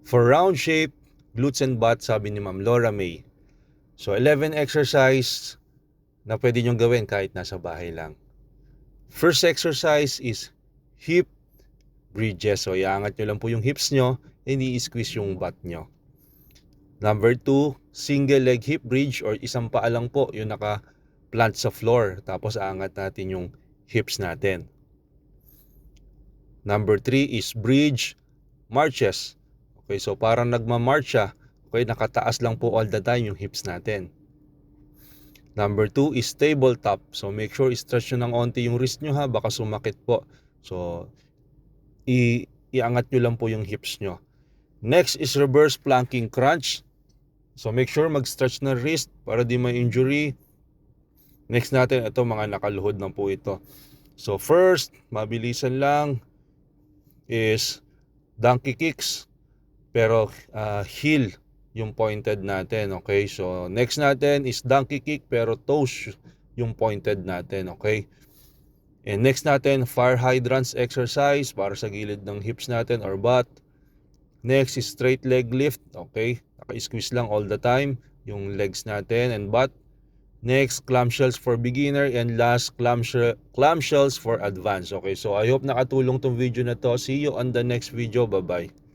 For round shape, glutes and butt, sabi ni Ma'am Laura May. So 11 exercise na pwede nyong gawin kahit nasa bahay lang. First exercise is hip bridges. So iangat nyo lang po yung hips nyo and i-squeeze yung butt nyo. Number 2, single leg hip bridge or isang paa lang po yung naka-plant sa floor. Tapos aangat natin yung hips natin. Number 3 is bridge marches. Okay, so parang nagma-march siya. Okay, nakataas lang po all the time yung hips natin. Number 2 is tabletop. So make sure i-stretch nyo ng onti yung wrist nyo ha, baka sumakit po. So iangat nyo lang po yung hips nyo. Next is reverse planking crunch. So make sure mag-stretch na wrist para di may injury. Next natin, ito mga nakaluhod na po ito. So first, mabilisan lang is donkey kicks. Pero heel yung pointed natin, okay? So next natin is donkey kick pero toes yung pointed natin, okay? And next natin, fire hydrants exercise para sa gilid ng hips natin or butt. Next is straight leg lift, okay? Naka-squeeze lang all the time yung legs natin and butt. Next, clamshells for beginner and last, clamshells for advanced, okay? So I hope nakatulong tong video na to. See you on the next video. Bye-bye.